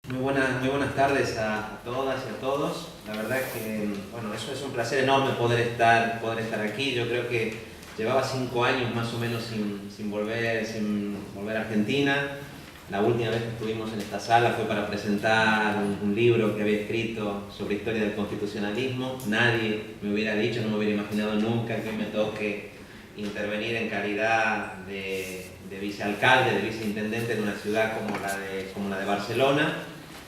Muy buenas tardes a todas y a todos. La verdad que, bueno, eso es un placer enorme poder estar aquí. Yo creo que llevaba 5 años más o menos sin volver a Argentina. La última vez que estuvimos en esta sala fue para presentar un libro que había escrito sobre historia del constitucionalismo. Nadie me hubiera dicho, no me hubiera imaginado nunca que me toque intervenir en calidad de vicealcalde, de viceintendente de una ciudad como la de Barcelona.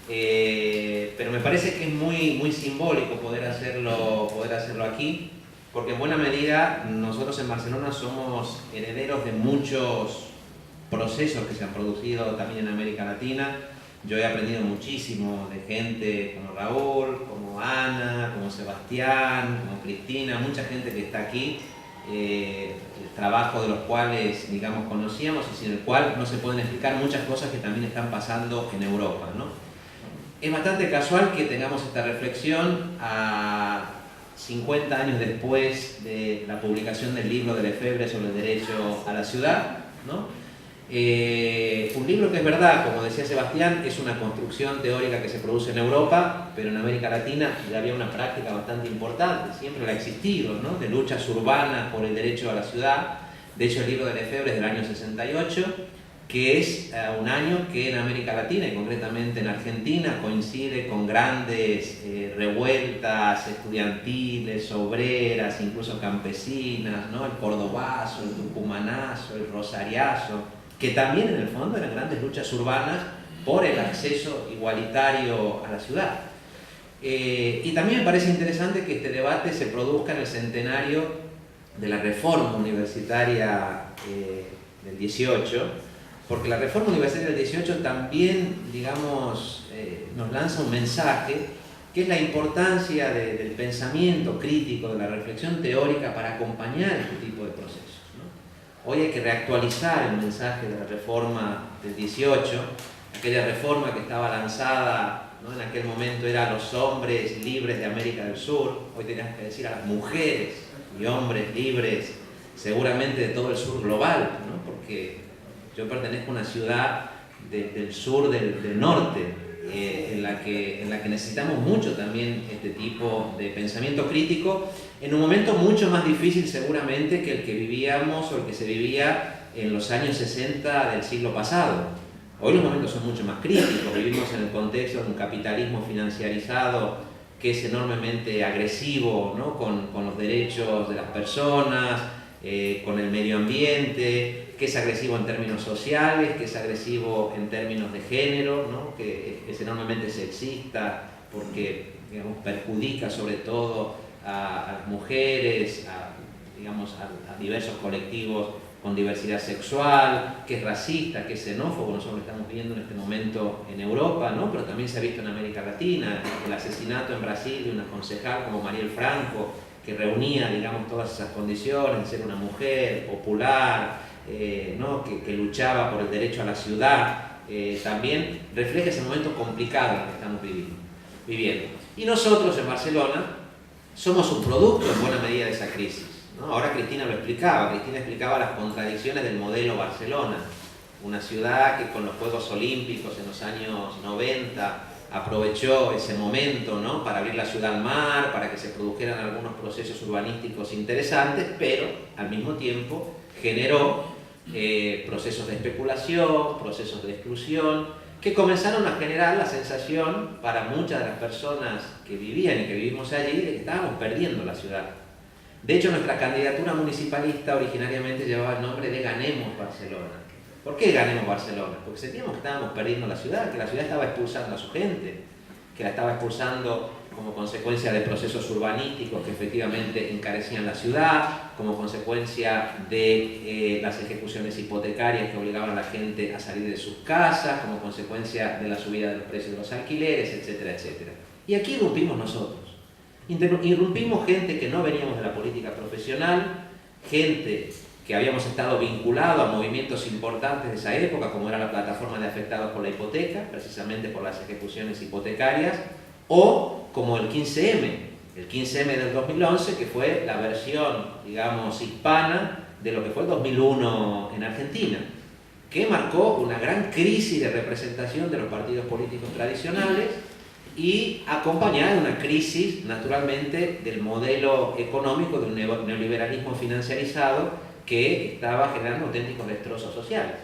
Pero me parece que es muy simbólico poder hacerlo aquí, porque en buena medida nosotros en Barcelona somos herederos de muchos procesos que se han producido también en América Latina. Yo he aprendido muchísimo de gente como Raúl, como Ana, como Sebastián, como Cristina, mucha gente que está aquí, el trabajo de los cuales, digamos, conocíamos y sin el cual no se pueden explicar muchas cosas que también están pasando en Europa, ¿no? Es bastante casual que tengamos esta reflexión a 50 años después de la publicación del libro de Lefebvre sobre el derecho a la ciudad, ¿no? Un libro que es verdad, como decía Sebastián, es una construcción teórica que se produce en Europa, pero en América Latina ya había una práctica bastante importante, siempre la ha existido, ¿no? De luchas urbanas por el derecho a la ciudad. De hecho, el libro de Lefebvre es del año 68, que es un año que en América Latina y concretamente en Argentina coincide con grandes revueltas estudiantiles, obreras, incluso campesinas, ¿no? El cordobazo, el tucumanazo, el rosariazo, que también en el fondo eran grandes luchas urbanas por el acceso igualitario a la ciudad. Y también me parece interesante que este debate se produzca en el centenario de la reforma universitaria del 18, porque la reforma universitaria del 18 también, digamos, nos lanza un mensaje que es la importancia del pensamiento crítico, de la reflexión teórica para acompañar este tipo de procesos, ¿no? Hoy hay que reactualizar el mensaje de la reforma del 18, aquella reforma que estaba lanzada, ¿no? En aquel momento era a los hombres libres de América del Sur, hoy teníamos que decir a las mujeres y hombres libres seguramente de todo el sur global, ¿no? Porque yo pertenezco a una ciudad del sur del norte, en la que necesitamos mucho también este tipo de pensamiento crítico, en un momento mucho más difícil seguramente que el que vivíamos o el que se vivía en los años 60 del siglo pasado. Hoy los momentos son mucho más críticos, vivimos en el contexto de un capitalismo financiarizado que es enormemente agresivo, ¿no? con los derechos de las personas, con el medio ambiente, que es agresivo en términos sociales, que es agresivo en términos de género, ¿no? Que es enormemente sexista porque, digamos, perjudica sobre todo a las mujeres, a diversos colectivos con diversidad sexual, que es racista, que es xenófobo. Nosotros lo estamos viendo en este momento en Europa, ¿no? Pero también se ha visto en América Latina, el asesinato en Brasil de una concejal como Marielle Franco, que reunía, digamos, todas esas condiciones de ser una mujer popular, ¿no? que luchaba por el derecho a la ciudad, también refleja ese momento complicado que estamos viviendo. Y nosotros en Barcelona somos un producto en buena medida de esa crisis, ¿no? Ahora Cristina explicaba las contradicciones del modelo Barcelona, una ciudad que con los Juegos Olímpicos en los años 90 aprovechó ese momento, ¿no? Para abrir la ciudad al mar, para que se produjeran algunos procesos urbanísticos interesantes, pero al mismo tiempo generó procesos de especulación, procesos de exclusión, que comenzaron a generar la sensación para muchas de las personas que vivían y que vivimos allí de que estábamos perdiendo la ciudad. De hecho, nuestra candidatura municipalista originariamente llevaba el nombre de Ganemos Barcelona. ¿Por qué Ganemos Barcelona? Porque sentíamos que estábamos perdiendo la ciudad, que la ciudad estaba expulsando a su gente, que la estaba expulsando como consecuencia de procesos urbanísticos que efectivamente encarecían la ciudad, como consecuencia de las ejecuciones hipotecarias que obligaban a la gente a salir de sus casas, como consecuencia de la subida de los precios de los alquileres, etcétera, etcétera. Y aquí irrumpimos nosotros. Irrumpimos gente que no veníamos de la política profesional, gente que habíamos estado vinculados a movimientos importantes de esa época, como era la plataforma de afectados por la hipoteca, precisamente por las ejecuciones hipotecarias, o como el 15M del 2011, que fue la versión, digamos, hispana de lo que fue el 2001 en Argentina. que marcó una gran crisis de representación de los partidos políticos tradicionales y acompañada de una crisis, naturalmente, del modelo económico de un neoliberalismo financiarizado que estaba generando auténticos destrozos sociales.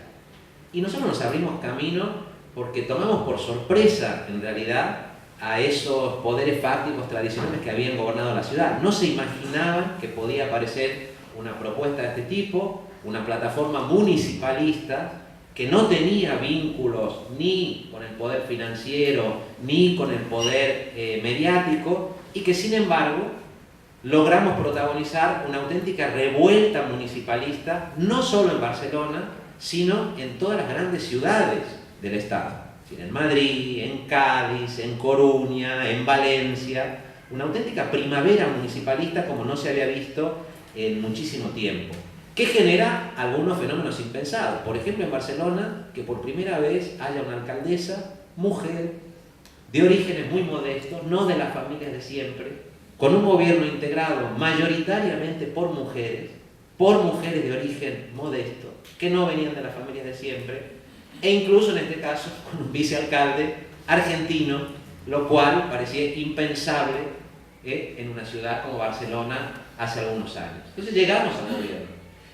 Y nosotros nos abrimos camino porque tomamos por sorpresa, en realidad, a esos poderes fácticos tradicionales que habían gobernado la ciudad. No se imaginaban que podía aparecer una propuesta de este tipo, una plataforma municipalista que no tenía vínculos ni con el poder financiero, ni con el poder mediático, y que sin embargo logramos protagonizar una auténtica revuelta municipalista, no solo en Barcelona, sino en todas las grandes ciudades del Estado. En Madrid, en Cádiz, en Coruña, en Valencia, una auténtica primavera municipalista como no se había visto en muchísimo tiempo, que genera algunos fenómenos impensados. Por ejemplo, en Barcelona, que por primera vez haya una alcaldesa, mujer, de orígenes muy modestos, no de las familias de siempre, con un gobierno integrado mayoritariamente por mujeres de origen modesto, que no venían de las familias de siempre, e incluso en este caso con un vicealcalde argentino, lo cual parecía impensable en una ciudad como Barcelona hace algunos años. Entonces llegamos al gobierno.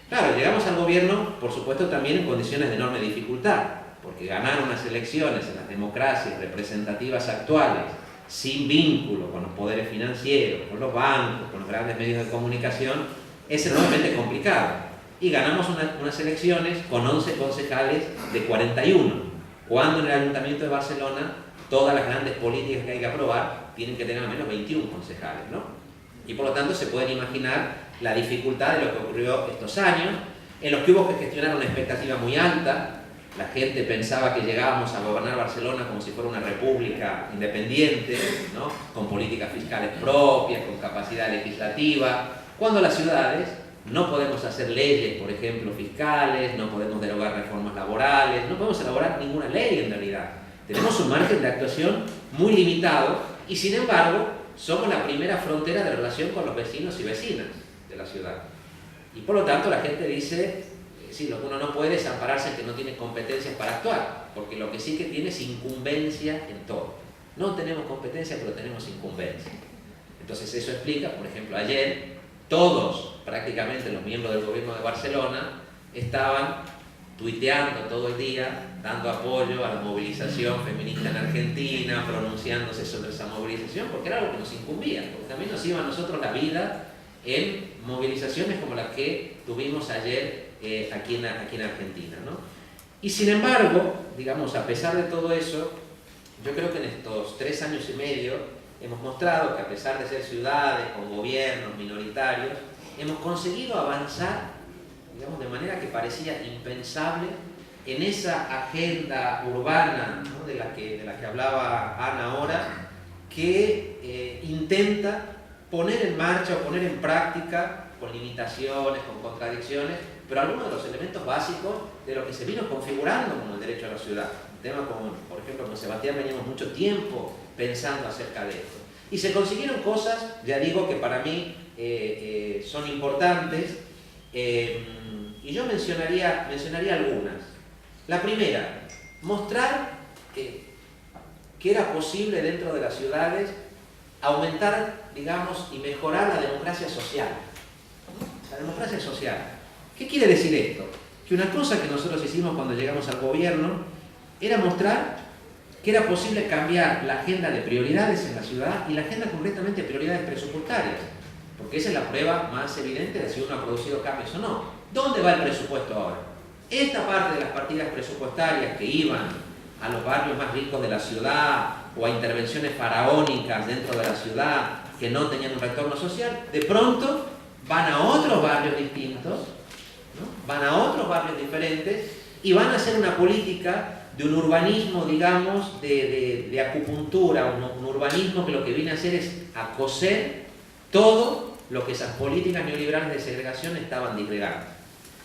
Claro, llegamos al gobierno, por supuesto, también en condiciones de enorme dificultad, porque ganar unas elecciones en las democracias representativas actuales, sin vínculo con los poderes financieros, con los bancos, con los grandes medios de comunicación, es enormemente complicado. Y ganamos unas elecciones con 11 concejales de 41, cuando en el Ayuntamiento de Barcelona todas las grandes políticas que hay que aprobar tienen que tener al menos 21 concejales, ¿no? Y por lo tanto se pueden imaginar la dificultad de lo que ocurrió estos años, en los que hubo que gestionar una expectativa muy alta. La gente pensaba que llegábamos a gobernar Barcelona como si fuera una república independiente, ¿no? Con políticas fiscales propias, con capacidad legislativa, cuando las ciudades no podemos hacer leyes, por ejemplo, fiscales, no podemos derogar reformas laborales, no podemos elaborar ninguna ley en realidad. Tenemos un margen de actuación muy limitado y sin embargo somos la primera frontera de relación con los vecinos y vecinas de la ciudad. Y por lo tanto la gente dice, sí, lo que uno no puede es ampararse en que no tiene competencias para actuar, porque lo que sí que tiene es incumbencia en todo. No tenemos competencia, pero tenemos incumbencia. Entonces eso explica, por ejemplo, ayer todos, prácticamente los miembros del gobierno de Barcelona, estaban tuiteando todo el día, dando apoyo a la movilización feminista en Argentina, pronunciándose sobre esa movilización, porque era algo que nos incumbía, porque también nos iba a nosotros la vida en movilizaciones como las que tuvimos ayer aquí en Argentina, ¿no? Y sin embargo, digamos, a pesar de todo eso, yo creo que en estos 3 años y medio hemos mostrado que a pesar de ser ciudades con gobiernos minoritarios, hemos conseguido avanzar, digamos, de manera que parecía impensable en esa agenda urbana, ¿no? de la que hablaba Ana ahora, que intenta poner en marcha o poner en práctica, con limitaciones, con contradicciones, pero algunos de los elementos básicos de lo que se vino configurando como el derecho a la ciudad. Un tema como, por ejemplo, con Sebastián veníamos mucho tiempo pensando acerca de esto. Y se consiguieron cosas, ya digo, que para mí son importantes, y yo mencionaría algunas. La primera, mostrar que era posible dentro de las ciudades aumentar, digamos, y mejorar la democracia social. La democracia social. ¿Qué quiere decir esto? Que una cosa que nosotros hicimos cuando llegamos al gobierno era mostrar que era posible cambiar la agenda de prioridades en la ciudad y la agenda concretamente de prioridades presupuestarias, porque esa es la prueba más evidente de si uno ha producido cambios o no. ¿Dónde va el presupuesto ahora? Esta parte de las partidas presupuestarias que iban a los barrios más ricos de la ciudad o a intervenciones faraónicas dentro de la ciudad que no tenían un retorno social, de pronto van a otros barrios distintos, ¿no? Van a otros barrios diferentes y van a hacer una política de un urbanismo, digamos, de acupuntura, un urbanismo que lo que viene a hacer es a coser todo lo que esas políticas neoliberales de segregación estaban disgregando.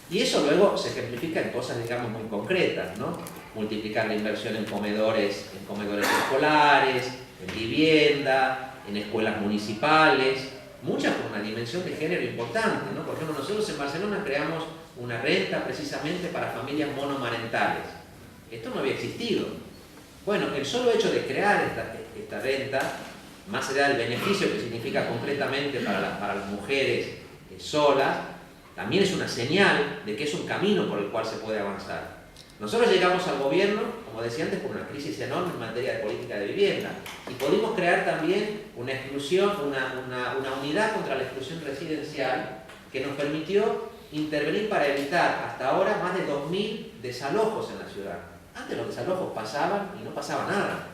Y eso luego se ejemplifica en cosas, digamos, muy concretas, ¿no? Multiplicar la inversión en comedores escolares, en vivienda, en escuelas municipales, muchas con una dimensión de género importante, ¿no? Por ejemplo, nosotros en Barcelona creamos una renta precisamente para familias monomarentales. Esto no había existido. Bueno, el solo hecho de crear esta renta, más allá del beneficio que significa concretamente para las mujeres solas, también es una señal de que es un camino por el cual se puede avanzar. Nosotros llegamos al gobierno, como decía antes, por una crisis enorme en materia de política de vivienda y pudimos crear también una exclusión, una unidad contra la exclusión residencial que nos permitió intervenir para evitar hasta ahora más de 2.000 desalojos en la ciudad. Antes los desalojos pasaban y no pasaba nada.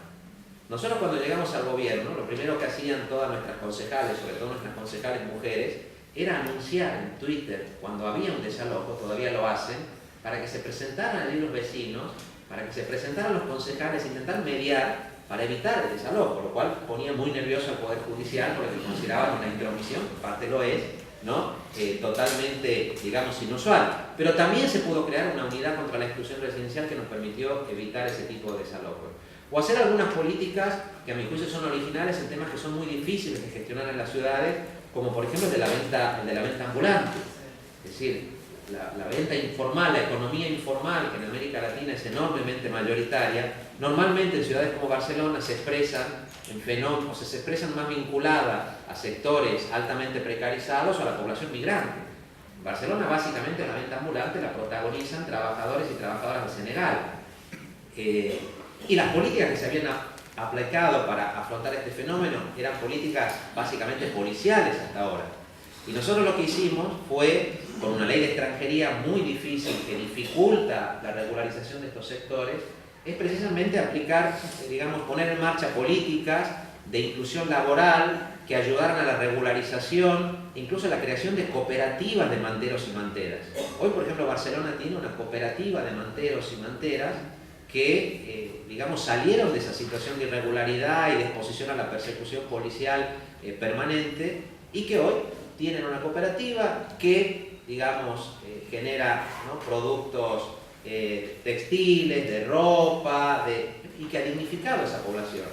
Nosotros cuando llegamos al gobierno, lo primero que hacían todas nuestras concejales, sobre todo nuestras concejales mujeres, era anunciar en Twitter cuando había un desalojo, todavía lo hacen, para que se presentaran allí los vecinos, para que se presentaran los concejales, intentar mediar para evitar el desalojo, lo cual ponía muy nervioso al Poder Judicial porque consideraban una intromisión, en parte lo es, ¿no? Totalmente, digamos, inusual. Pero también se pudo crear una unidad contra la exclusión residencial que nos permitió evitar ese tipo de desalojos. O hacer algunas políticas que a mi juicio son originales en temas que son muy difíciles de gestionar en las ciudades, como por ejemplo el de la venta ambulante. Es decir, la venta informal, la economía informal, que en América Latina es enormemente mayoritaria, normalmente en ciudades como Barcelona se expresan en fenómenos, se expresan más vinculadas a sectores altamente precarizados o a la población migrante. En Barcelona básicamente la venta ambulante la protagonizan trabajadores y trabajadoras de Senegal. Y las políticas que se habían aplicado para afrontar este fenómeno eran políticas básicamente policiales hasta ahora. Y nosotros lo que hicimos fue, con una ley de extranjería muy difícil que dificulta la regularización de estos sectores, es precisamente aplicar, digamos, poner en marcha políticas de inclusión laboral que ayudaran a la regularización, incluso a la creación de cooperativas de manteros y manteras. Hoy, por ejemplo, Barcelona tiene una cooperativa de manteros y manteras que, digamos, salieron de esa situación de irregularidad y de exposición a la persecución policial permanente y que hoy tienen una cooperativa que, digamos, genera, ¿no?, productos textiles, de ropa, y que ha dignificado esa población.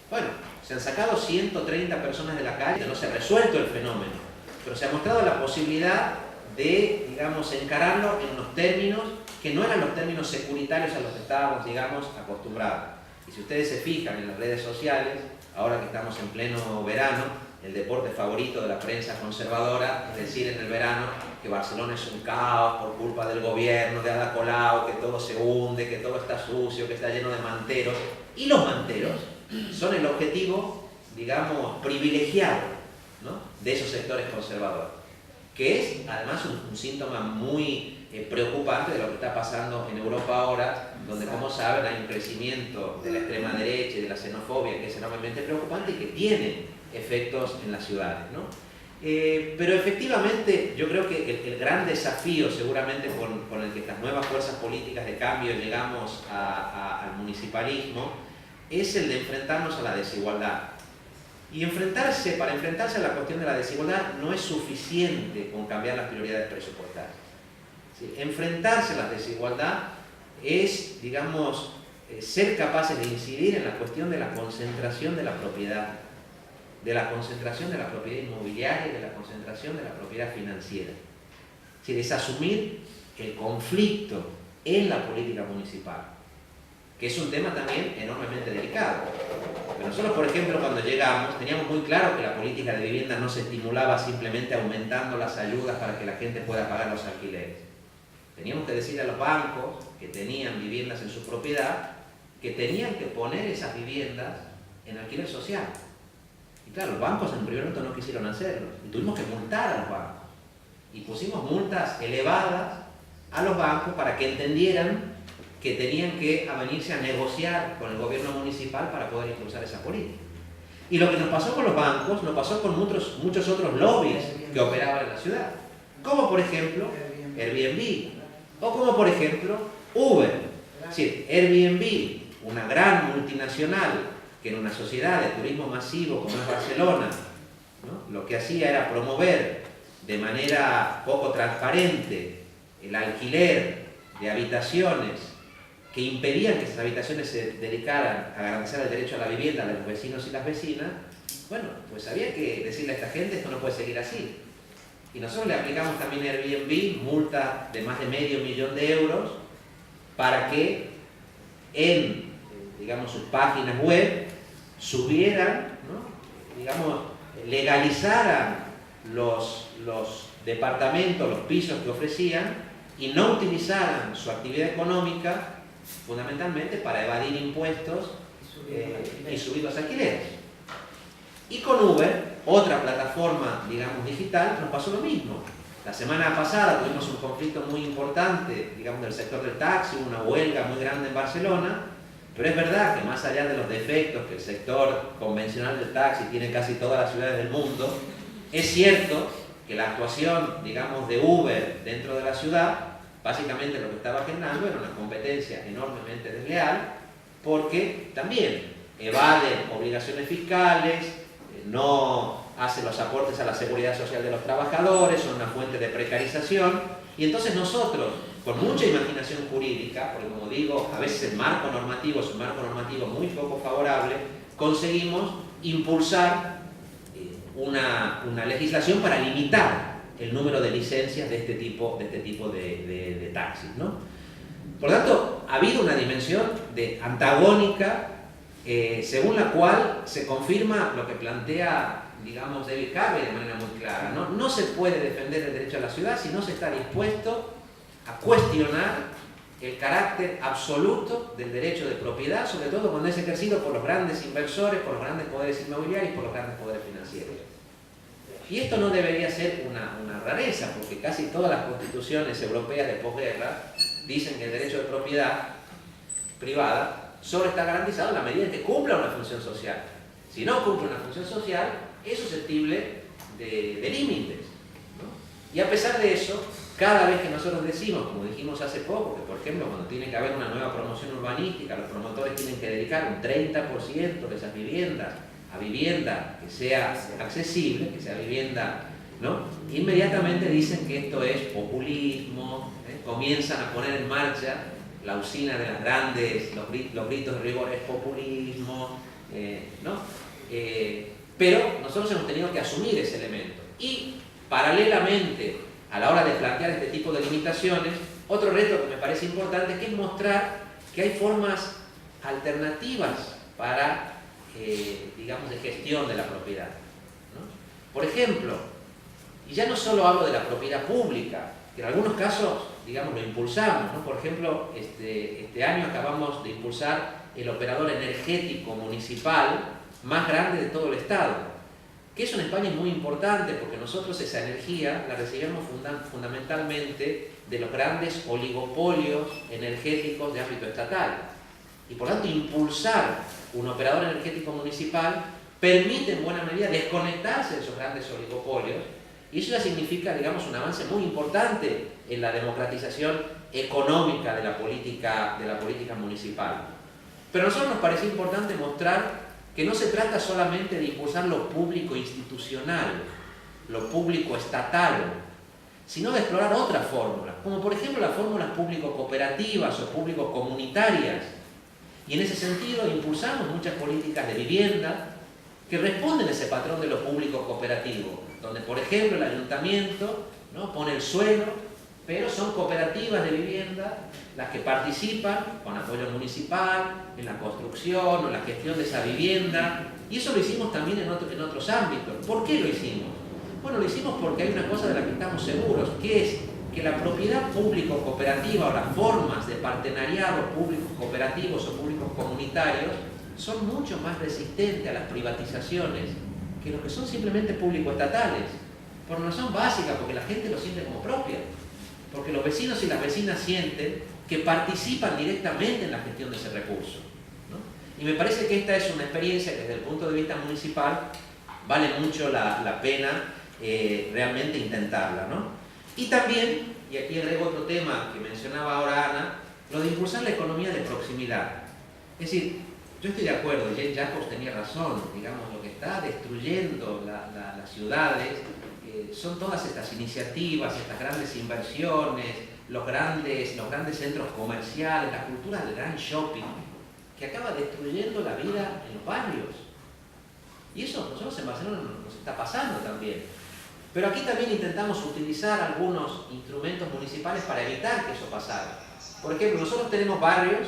Bueno, se han sacado 130 personas de la calle, no se ha resuelto el fenómeno, pero se ha mostrado la posibilidad de, digamos, encararlo en unos términos que no eran los términos securitarios a los que estábamos, digamos, acostumbrados. Y si ustedes se fijan en las redes sociales, ahora que estamos en pleno verano, el deporte favorito de la prensa conservadora es decir en el verano que Barcelona es un caos por culpa del gobierno de Ada Colau, que todo se hunde, que todo está sucio, que está lleno de manteros. Y los manteros son el objetivo, digamos, privilegiado, ¿no?, de esos sectores conservadores, que es además un síntoma muy preocupante de lo que está pasando en Europa ahora, donde, como saben, hay un crecimiento de la extrema derecha y de la xenofobia que es enormemente preocupante y que tiene efectos en las ciudades, ¿no? Pero efectivamente yo creo que el gran desafío seguramente con el que estas nuevas fuerzas políticas de cambio llegamos al municipalismo es el de enfrentarnos a la desigualdad. Y para enfrentarse a la cuestión de la desigualdad no es suficiente con cambiar las prioridades presupuestarias. ¿Sí? Enfrentarse a la desigualdad es, digamos, ser capaces de incidir en la cuestión de la concentración de la propiedad, de la concentración de la propiedad inmobiliaria y de la concentración de la propiedad financiera. Es decir, es asumir el conflicto en la política municipal, que es un tema también enormemente delicado. Pero nosotros, por ejemplo, cuando llegamos, teníamos muy claro que la política de vivienda no se estimulaba simplemente aumentando las ayudas para que la gente pueda pagar los alquileres. Teníamos que decirle a los bancos que tenían viviendas en su propiedad que tenían que poner esas viviendas en alquiler social. Y claro, los bancos en primer momento no quisieron hacerlo y tuvimos que multar a los bancos. Y pusimos multas elevadas a los bancos para que entendieran que tenían que venirse a negociar con el gobierno municipal para poder impulsar esa política. Y lo que nos pasó con los bancos, nos pasó con muchos otros lobbies que operaban en la ciudad. Como por ejemplo Airbnb, o como por ejemplo Uber. Es decir, Airbnb, una gran multinacional que en una sociedad de turismo masivo como es Barcelona, ¿no?, lo que hacía era promover de manera poco transparente el alquiler de habitaciones que impedían que esas habitaciones se dedicaran a garantizar el derecho a la vivienda de los vecinos y las vecinas. Bueno, pues había que decirle a esta gente: esto no puede seguir así. Y nosotros le aplicamos también a Airbnb multa de más de €500.000 para que en, digamos, sus páginas web subieran, ¿no? Digamos, legalizaran los departamentos, los pisos que ofrecían y no utilizaran su actividad económica fundamentalmente para evadir impuestos y subir los alquileres. Y con Uber, otra plataforma, digamos, digital, nos pasó lo mismo. La semana pasada tuvimos un conflicto muy importante, digamos, del sector del taxi, una huelga muy grande en Barcelona, pero es verdad que más allá de los defectos que el sector convencional del taxi tiene en casi todas las ciudades del mundo, es cierto que la actuación, digamos, de Uber dentro de la ciudad, básicamente lo que estaba generando era una competencia enormemente desleal, porque también evaden obligaciones fiscales, no hace los aportes a la seguridad social de los trabajadores, son una fuente de precarización, y entonces nosotros, con mucha imaginación jurídica, porque como digo, a veces el marco normativo es un marco normativo muy poco favorable, conseguimos impulsar una legislación para limitar el número de licencias de este tipo de taxis, ¿no? Por lo tanto, ha habido una dimensión antagónica según la cual se confirma lo que plantea, digamos, David Harvey de manera muy clara, ¿no? No se puede defender el derecho a la ciudad si no se está dispuesto a cuestionar el carácter absoluto del derecho de propiedad, sobre todo cuando es ejercido por los grandes inversores, por los grandes poderes inmobiliarios, por los grandes poderes financieros. Y esto no debería ser una rareza, porque casi todas las constituciones europeas de posguerra dicen que el derecho de propiedad privada solo está garantizado en la medida en que cumpla una función social. Si no cumple una función social, es susceptible de límites, ¿no? Y a pesar de eso, cada vez que nosotros decimos, como dijimos hace poco, que por ejemplo cuando tiene que haber una nueva promoción urbanística, los promotores tienen que dedicar un 30% de esas viviendas a vivienda que sea accesible, que sea vivienda, ¿no? Inmediatamente dicen que esto es populismo, comienzan a poner en marcha la usina de las grandes, los gritos de rigor es populismo, ¿no? Pero nosotros hemos tenido que asumir ese elemento. Y paralelamente a la hora de plantear este tipo de limitaciones, otro reto que me parece importante que es mostrar que hay formas alternativas para, digamos, de gestión de la propiedad, ¿no? Por ejemplo, y ya no solo hablo de la propiedad pública, que en algunos casos, digamos, lo impulsamos, ¿no? Por ejemplo, este año acabamos de impulsar el operador energético municipal más grande de todo el Estado, que eso en España es muy importante porque nosotros esa energía la recibimos fundamentalmente de los grandes oligopolios energéticos de ámbito estatal. Y por lo tanto, impulsar un operador energético municipal permite en buena medida desconectarse de esos grandes oligopolios. Y eso ya significa, digamos, un avance muy importante en la democratización económica de la política municipal. Pero a nosotros nos parece importante mostrar que no se trata solamente de impulsar lo público institucional, lo público estatal, sino de explorar otras fórmulas, como por ejemplo las fórmulas público-cooperativas o público-comunitarias. Y en ese sentido impulsamos muchas políticas de vivienda que responden a ese patrón de lo público-cooperativo, donde por ejemplo el ayuntamiento, ¿no?, pone el suelo, pero son cooperativas de vivienda las que participan con apoyo municipal en la construcción o en la gestión de esa vivienda, y eso lo hicimos también en otros ámbitos. ¿Por qué lo hicimos? Bueno, lo hicimos porque hay una cosa de la que estamos seguros, que es que la propiedad público-cooperativa o las formas de partenariado públicos cooperativos o públicos comunitarios son mucho más resistentes a las privatizaciones que los que son simplemente público-estatales, por una razón básica, porque la gente lo siente como propia, porque los vecinos y las vecinas sienten que participan directamente en la gestión de ese recurso, ¿no? Y me parece que esta es una experiencia que desde el punto de vista municipal vale mucho la pena realmente intentarla, ¿no? Y también, y aquí agrego otro tema que mencionaba ahora Ana, lo de impulsar la economía de proximidad. Es decir, yo estoy de acuerdo, Jane Jacobs tenía razón, digamos, lo que está destruyendo las ciudades son todas estas iniciativas, estas grandes inversiones, los grandes centros comerciales, la cultura del gran shopping, que acaba destruyendo la vida en los barrios. Y eso nosotros en Barcelona nos está pasando también. Pero aquí también intentamos utilizar algunos instrumentos municipales para evitar que eso pasara. Por ejemplo, nosotros tenemos barrios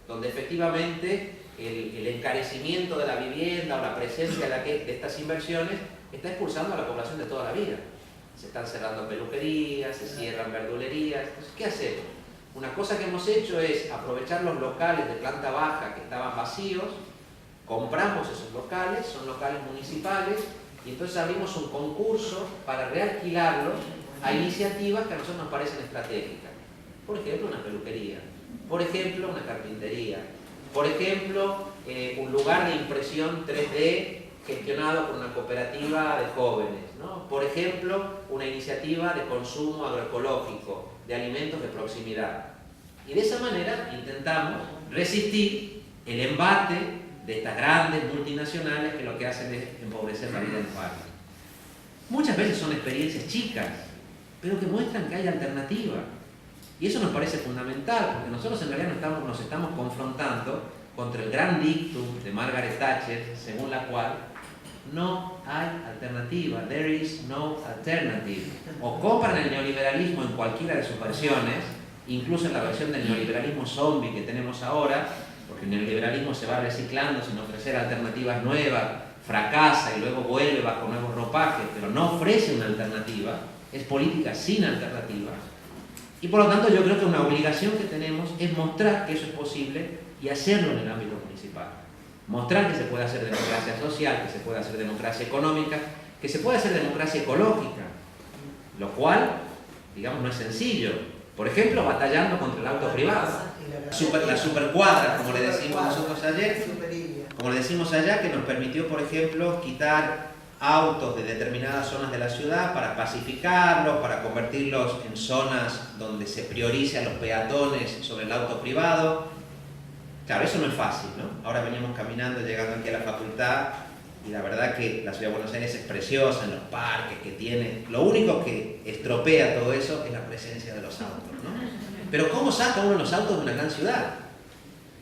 donde efectivamente el encarecimiento de la vivienda o la presencia de estas inversiones está expulsando a la población de toda la vida. Se están cerrando peluquerías, se cierran verdulerías. Entonces, ¿qué hacemos? Una cosa que hemos hecho es aprovechar los locales de planta baja que estaban vacíos, compramos esos locales, son locales municipales, y entonces abrimos un concurso para realquilarlos a iniciativas que a nosotros nos parecen estratégicas. Por ejemplo, una peluquería, por ejemplo, una carpintería, por ejemplo, un lugar de impresión 3D gestionado por una cooperativa de jóvenes, ¿no? Por ejemplo, una iniciativa de consumo agroecológico, de alimentos de proximidad. Y de esa manera intentamos resistir el embate de estas grandes multinacionales que lo que hacen es empobrecer la vida del barrio. Muchas veces son experiencias chicas, pero que muestran que hay alternativa. Y eso nos parece fundamental, porque nosotros en realidad nos estamos confrontando contra el gran dictum de Margaret Thatcher, según la cual no hay alternativa, there is no alternative. O compran el neoliberalismo en cualquiera de sus versiones, incluso en la versión del neoliberalismo zombie que tenemos ahora, porque el neoliberalismo se va reciclando sin ofrecer alternativas nuevas, fracasa y luego vuelve bajo nuevos ropajes, pero no ofrece una alternativa, es política sin alternativa. Y por lo tanto yo creo que una obligación que tenemos es mostrar que eso es posible y hacerlo en el ámbito municipal. Mostrar que se puede hacer democracia social, que se puede hacer democracia económica, que se puede hacer democracia ecológica, lo cual, digamos, no es sencillo. Por ejemplo, batallando contra el auto privado. La supercuadra, como le decimos nosotros ayer, como le decimos allá, que nos permitió, por ejemplo, quitar autos de determinadas zonas de la ciudad para pacificarlos, para convertirlos en zonas donde se priorice a los peatones sobre el auto privado. Claro, eso no es fácil, ¿no? Ahora veníamos caminando, llegando aquí a la facultad, y la verdad que la ciudad de Buenos Aires es preciosa, en los parques que tiene. Lo único que estropea todo eso es la presencia de los autos, ¿no? Pero ¿cómo saca uno los autos de una gran ciudad?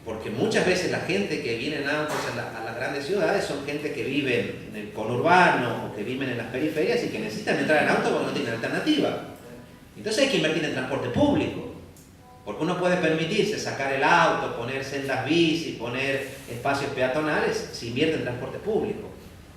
Porque muchas veces la gente que viene en autos a las grandes ciudades son gente que vive en el conurbano o que viven en las periferias y que necesitan entrar en auto porque no tienen alternativa. Entonces hay que invertir en transporte público. Porque uno puede permitirse sacar el auto, poner sendas bici, poner espacios peatonales, se invierte en transporte público.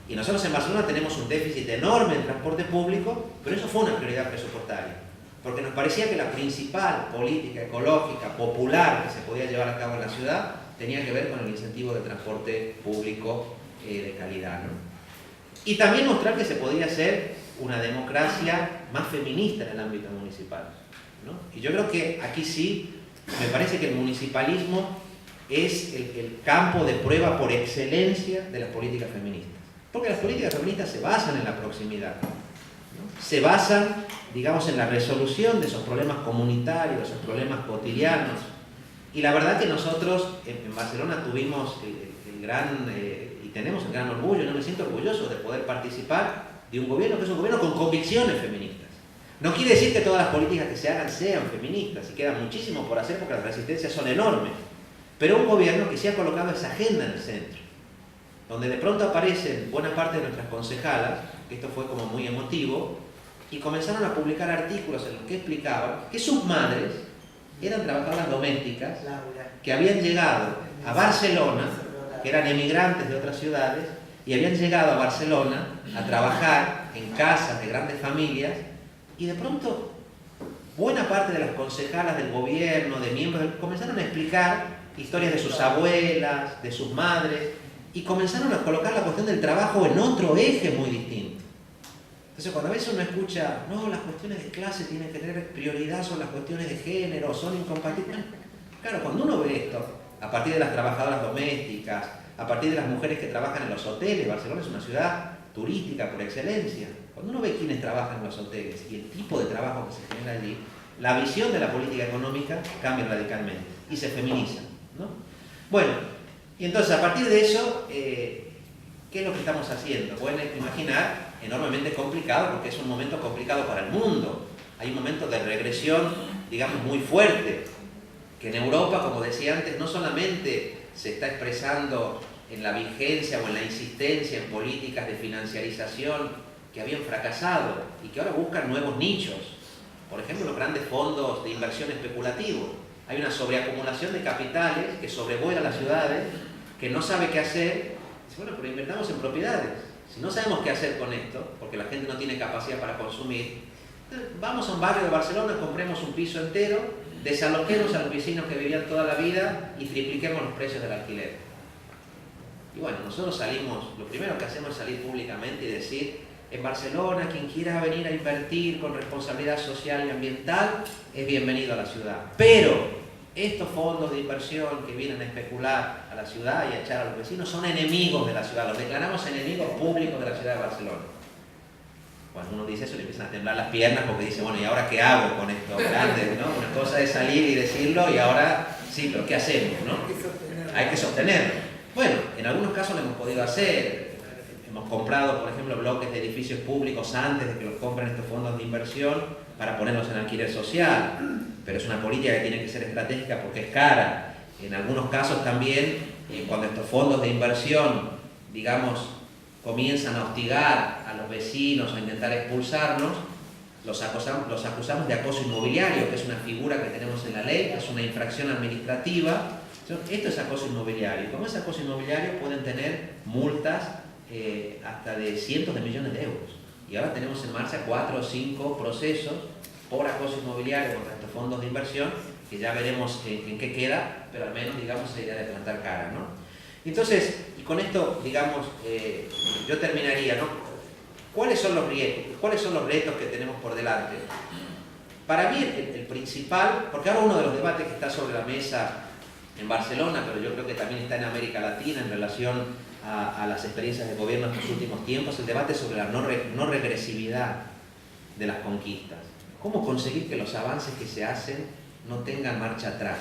Y nosotros en Barcelona tenemos un déficit enorme en transporte público, pero eso fue una prioridad presupuestaria. Porque nos parecía que la principal política ecológica, popular, que se podía llevar a cabo en la ciudad, tenía que ver con el incentivo de transporte público de calidad, ¿no? Y también mostrar que se podía hacer una democracia más feminista en el ámbito municipal, ¿no? Y yo creo que aquí sí, me parece que el municipalismo es el campo de prueba por excelencia de las políticas feministas. Porque las políticas feministas se basan en la proximidad, ¿no? Se basan, digamos, en la resolución de esos problemas comunitarios, esos problemas cotidianos. Y la verdad que nosotros en Barcelona tuvimos el gran, y tenemos el gran orgullo, no me siento orgulloso de poder participar de un gobierno que es un gobierno con convicciones feministas. No quiere decir que todas las políticas que se hagan sean feministas, y queda muchísimo por hacer porque las resistencias son enormes, pero un gobierno que sí ha colocado esa agenda en el centro, donde de pronto aparecen buena parte de nuestras concejalas, que esto fue como muy emotivo, y comenzaron a publicar artículos en los que explicaban que sus madres eran trabajadoras domésticas que habían llegado a Barcelona, que eran emigrantes de otras ciudades, y habían llegado a Barcelona a trabajar en casas de grandes familias, y de pronto buena parte de las concejalas del gobierno, de miembros, comenzaron a explicar historias de sus abuelas, de sus madres, y comenzaron a colocar la cuestión del trabajo en otro eje muy distinto. Entonces, cuando a veces uno escucha, no, las cuestiones de clase tienen que tener prioridad sobre las cuestiones de género, son incompatibles. Claro, cuando uno ve esto, a partir de las trabajadoras domésticas, a partir de las mujeres que trabajan en los hoteles, Barcelona es una ciudad turística por excelencia. Cuando uno ve quiénes trabajan en los hoteles y el tipo de trabajo que se genera allí, la visión de la política económica cambia radicalmente y se feminiza, ¿no? Bueno, y entonces a partir de eso, ¿qué es lo que estamos haciendo? Pueden imaginar, enormemente complicado, porque es un momento complicado para el mundo. Hay un momento de regresión, digamos, muy fuerte, que en Europa, como decía antes, no solamente se está expresando en la vigencia o en la insistencia en políticas de financiarización que habían fracasado y que ahora buscan nuevos nichos. Por ejemplo, los grandes fondos de inversión especulativos. Hay una sobreacumulación de capitales que sobrevuela las ciudades, que no sabe qué hacer. Dice, bueno, pero invertamos en propiedades. Si no sabemos qué hacer con esto, porque la gente no tiene capacidad para consumir, vamos a un barrio de Barcelona, compremos un piso entero, desalojemos a los vecinos que vivían toda la vida y tripliquemos los precios del alquiler. Y bueno, nosotros salimos, lo primero que hacemos es salir públicamente y decir, en Barcelona, quien quiera venir a invertir con responsabilidad social y ambiental, es bienvenido a la ciudad. Pero estos fondos de inversión que vienen a especular a la ciudad y a echar a los vecinos son enemigos de la ciudad, los declaramos enemigos públicos de la ciudad de Barcelona. Cuando uno dice eso le empiezan a temblar las piernas porque dice, bueno, ¿y ahora qué hago con esto grande? ¿No? Una cosa es salir y decirlo y ahora, sí, pero ¿qué hacemos? ¿No? Hay que sostenerlo. Bueno, en algunos casos lo hemos podido hacer. Hemos comprado, por ejemplo, bloques de edificios públicos antes de que los compren estos fondos de inversión para ponerlos en alquiler social. Pero es una política que tiene que ser estratégica porque es cara. En algunos casos también, cuando estos fondos de inversión, digamos, comienzan a hostigar a los vecinos, a intentar expulsarnos, los acusamos de acoso inmobiliario, que es una figura que tenemos en la ley, que es una infracción administrativa. Esto es acoso inmobiliario. Como es acoso inmobiliario pueden tener multas hasta de cientos de millones de euros. Y ahora tenemos en marcha 4 o 5 procesos por acoso inmobiliario contra estos fondos de inversión, que ya veremos en qué queda, pero al menos, digamos, la idea de plantar cara, ¿no? Entonces, y con esto, digamos, yo terminaría, ¿no? ¿Cuáles son los riesgos? ¿Cuáles son los retos que tenemos por delante? Para mí, el principal, porque ahora uno de los debates que está sobre la mesa en Barcelona, pero yo creo que también está en América Latina en relación a las experiencias de gobierno en los últimos tiempos, el debate sobre la no regresividad de las conquistas. ¿Cómo conseguir que los avances que se hacen no tengan marcha atrás?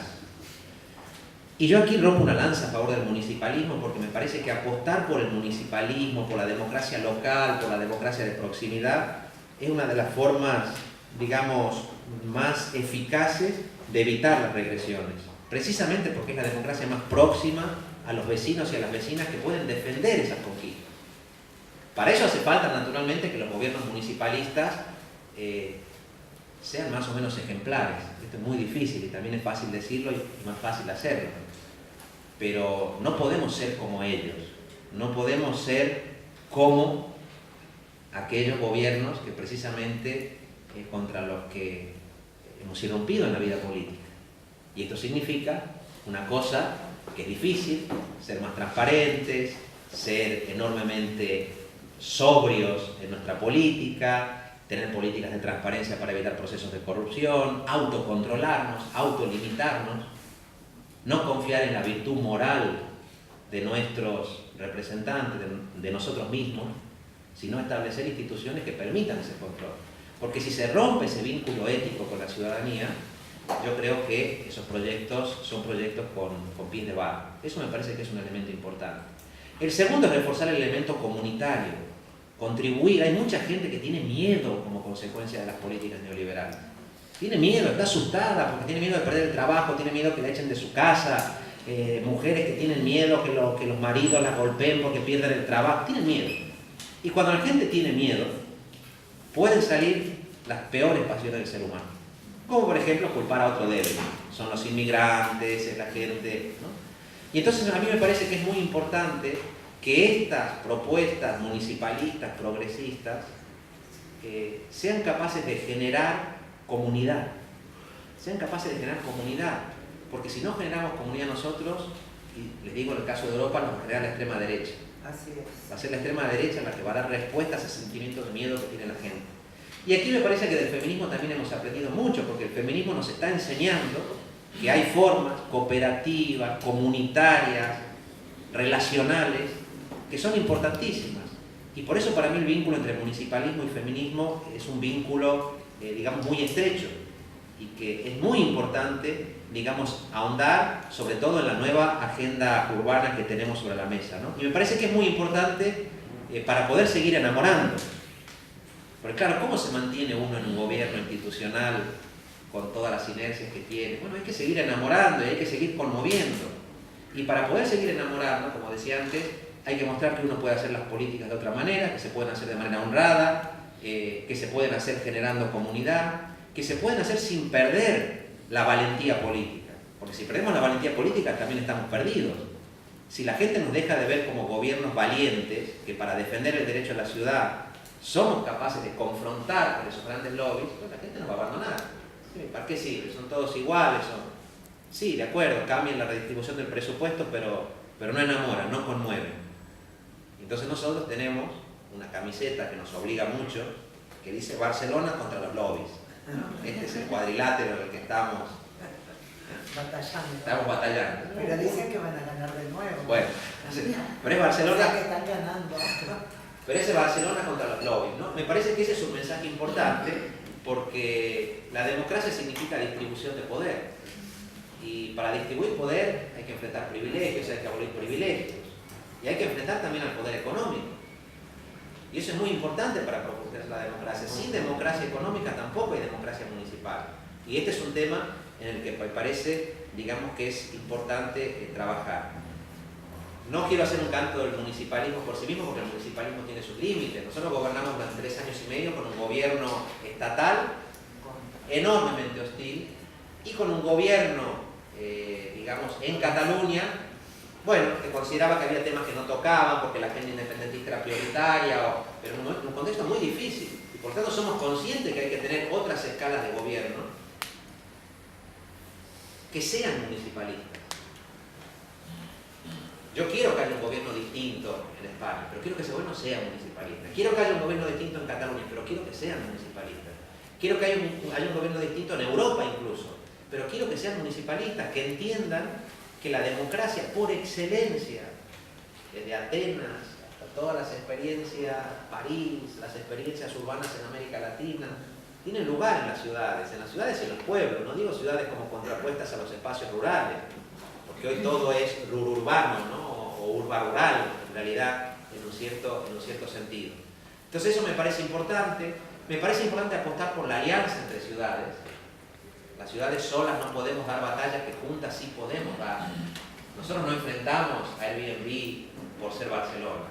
Y yo aquí rompo una lanza a favor del municipalismo porque me parece que apostar por el municipalismo, por la democracia local, por la democracia de proximidad, es una de las formas, digamos, más eficaces de evitar las regresiones. Precisamente porque es la democracia más próxima a los vecinos y a las vecinas que pueden defender esas conquistas. Para eso hace falta, naturalmente, que los gobiernos municipalistas sean más o menos ejemplares. Esto es muy difícil y también es fácil decirlo y más fácil hacerlo. Pero no podemos ser como ellos. No podemos ser como aquellos gobiernos que precisamente contra los que hemos irrumpido en la vida política. Y esto significa una cosa que es difícil, ser más transparentes, ser enormemente sobrios en nuestra política, tener políticas de transparencia para evitar procesos de corrupción, autocontrolarnos, autolimitarnos, no confiar en la virtud moral de nuestros representantes, de nosotros mismos, sino establecer instituciones que permitan ese control. Porque si se rompe ese vínculo ético con la ciudadanía, yo creo que esos proyectos son proyectos con pies de barro. Eso me parece que es un elemento importante. El segundo es reforzar el elemento comunitario, contribuir. Hay mucha gente que tiene miedo como consecuencia de las políticas neoliberales. Tiene miedo, está asustada porque tiene miedo de perder el trabajo, tiene miedo que la echen de su casa, mujeres que tienen miedo que los maridos las golpeen porque pierden el trabajo, tienen miedo. Y cuando la gente tiene miedo, pueden salir las peores pasiones del ser humano. Como por ejemplo culpar a otro débil. Son los inmigrantes, es la gente, ¿no? Y entonces a mí me parece que es muy importante que estas propuestas municipalistas, progresistas, sean capaces de generar comunidad. Sean capaces de generar comunidad. Porque si no generamos comunidad nosotros, y les digo en el caso de Europa, nos crea la extrema derecha. Así es. Va a ser la extrema derecha la que va a dar respuesta a ese sentimiento de miedo que tiene la gente. Y aquí me parece que del feminismo también hemos aprendido mucho, porque el feminismo nos está enseñando que hay formas cooperativas, comunitarias, relacionales, que son importantísimas. Y por eso para mí el vínculo entre municipalismo y feminismo es un vínculo, digamos, muy estrecho y que es muy importante, digamos, ahondar, sobre todo en la nueva agenda urbana que tenemos sobre la mesa, ¿no? Y me parece que es muy importante para poder seguir enamorando. Porque claro, ¿cómo se mantiene uno en un gobierno institucional con todas las inercias que tiene? Bueno, hay que seguir enamorando y hay que seguir conmoviendo. Y para poder seguir enamorando, como decía antes, hay que mostrar que uno puede hacer las políticas de otra manera, que se pueden hacer de manera honrada, que se pueden hacer generando comunidad, que se pueden hacer sin perder la valentía política. Porque si perdemos la valentía política también estamos perdidos. Si la gente nos deja de ver como gobiernos valientes, que para defender el derecho a la ciudad somos capaces de confrontar con esos grandes lobbies, pues la gente nos va a abandonar. ¿Para qué sirve? Son todos iguales. Sí, de acuerdo, cambian la redistribución del presupuesto, pero no enamoran, no conmueven. Entonces nosotros tenemos una camiseta que nos obliga mucho, que dice Barcelona contra los lobbies. Este es el cuadrilátero en el que estamos batallando. Pero dicen que van a ganar de nuevo. Bueno, pero es Barcelona. O sea que están ganando. Pero ese Barcelona contra los lobbies, ¿no? Me parece que ese es un mensaje importante, porque la democracia significa distribución de poder. Y para distribuir poder hay que enfrentar privilegios, hay que abolir privilegios. Y hay que enfrentar también al poder económico. Y eso es muy importante para propulsar la democracia. Sin democracia económica tampoco hay democracia municipal. Y este es un tema en el que me parece, digamos, que es importante trabajar. No quiero hacer un canto del municipalismo por sí mismo, porque el municipalismo tiene sus límites. Nosotros gobernamos durante 3 años y medio con un gobierno estatal enormemente hostil y con un gobierno, digamos, en Cataluña, bueno, que consideraba que había temas que no tocaban porque la agenda independentista era prioritaria, pero en un contexto muy difícil. Y por tanto somos conscientes que hay que tener otras escalas de gobierno que sean municipalistas. Yo quiero que haya un gobierno distinto en España, pero quiero que ese gobierno sea municipalista. Quiero que haya un gobierno distinto en Cataluña, pero quiero que sean municipalistas. Quiero que haya un gobierno distinto en Europa incluso, pero quiero que sean municipalistas, que entiendan que la democracia por excelencia, desde Atenas hasta todas las experiencias, París, las experiencias urbanas en América Latina, tienen lugar en las ciudades y en los pueblos. No digo ciudades como contrapuestas a los espacios rurales, porque hoy todo es rururbano, ¿no? O urba-rural, en realidad, en un cierto sentido. Entonces eso me parece importante. Me parece importante apostar por la alianza entre ciudades. Las ciudades solas no podemos dar batallas que juntas sí podemos dar. Nosotros no enfrentamos a Airbnb por ser Barcelona.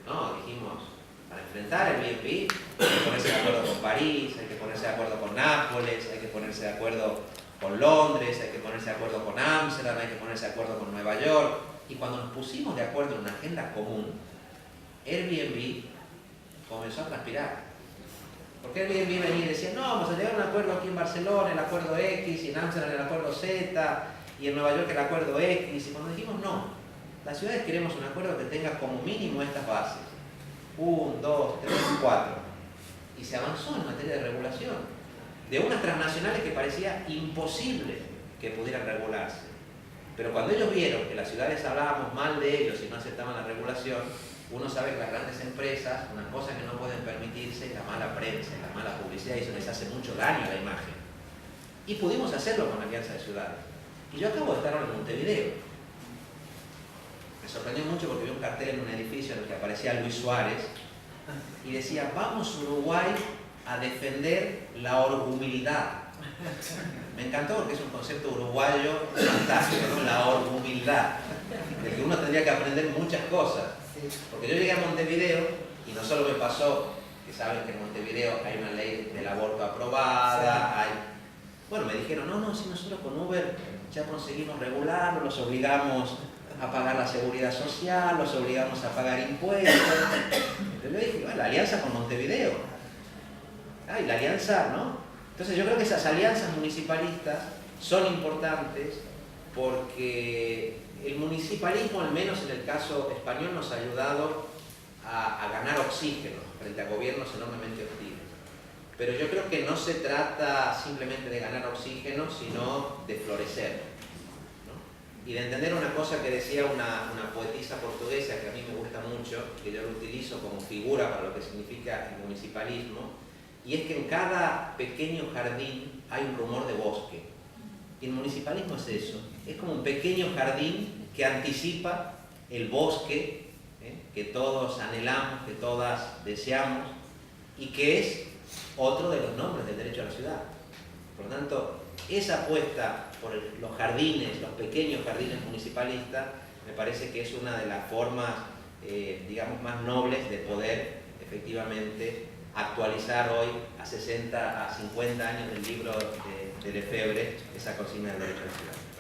No, dijimos, para enfrentar Airbnb hay que ponerse de acuerdo con París, hay que ponerse de acuerdo con Nápoles, hay que ponerse de acuerdo con Londres, hay que ponerse de acuerdo con Ámsterdam, hay que ponerse de acuerdo con Nueva York. Y cuando nos pusimos de acuerdo en una agenda común, Airbnb comenzó a transpirar. Porque Airbnb venía y decía, no, vamos a llegar a un acuerdo aquí en Barcelona, el acuerdo X, y en Ámsterdam el acuerdo Z, y en Nueva York el acuerdo X. Y cuando dijimos, no, las ciudades queremos un acuerdo que tenga como mínimo estas bases. 1, 2, 3, 4. Y se avanzó en materia de regulación. De unas transnacionales que parecía imposible que pudieran regularse. Pero cuando ellos vieron que las ciudades hablábamos mal de ellos y no aceptaban la regulación, uno sabe que las grandes empresas, una cosa que no pueden permitirse es la mala prensa, la mala publicidad, y eso les hace mucho daño a la imagen. Y pudimos hacerlo con la Alianza de Ciudades. Y yo acabo de estar ahora en Montevideo. Me sorprendió mucho porque vi un cartel en un edificio en el que aparecía Luis Suárez y decía, vamos Uruguay a defender la orgumildad. Me encantó porque es un concepto uruguayo fantástico, ¿no? La orgumildad, del que uno tendría que aprender muchas cosas. Porque yo llegué a Montevideo y no solo me pasó, que saben que en Montevideo hay una ley del aborto aprobada, hay... Bueno, me dijeron, no, si nosotros con Uber ya conseguimos regularlo, los obligamos a pagar la seguridad social, los obligamos a pagar impuestos. Entonces yo dije, bueno, la alianza con Montevideo. Y la alianza, ¿no? Entonces yo creo que esas alianzas municipalistas son importantes porque el municipalismo, al menos en el caso español, nos ha ayudado a ganar oxígeno frente a gobiernos enormemente hostiles. Pero yo creo que no se trata simplemente de ganar oxígeno, sino de florecer, ¿no? Y de entender una cosa que decía una poetisa portuguesa que a mí me gusta mucho, que yo lo utilizo como figura para lo que significa el municipalismo, y es que en cada pequeño jardín hay un rumor de bosque. Y el municipalismo es eso, es como un pequeño jardín que anticipa el bosque que todos anhelamos, que todas deseamos, y que es otro de los nombres del derecho a la ciudad. Por lo tanto, esa apuesta por los jardines, los pequeños jardines municipalistas, me parece que es una de las formas digamos, más nobles de poder efectivamente actualizar hoy, a 60, a 50 años del libro de Lefebvre, esa cocina del derecho nacional.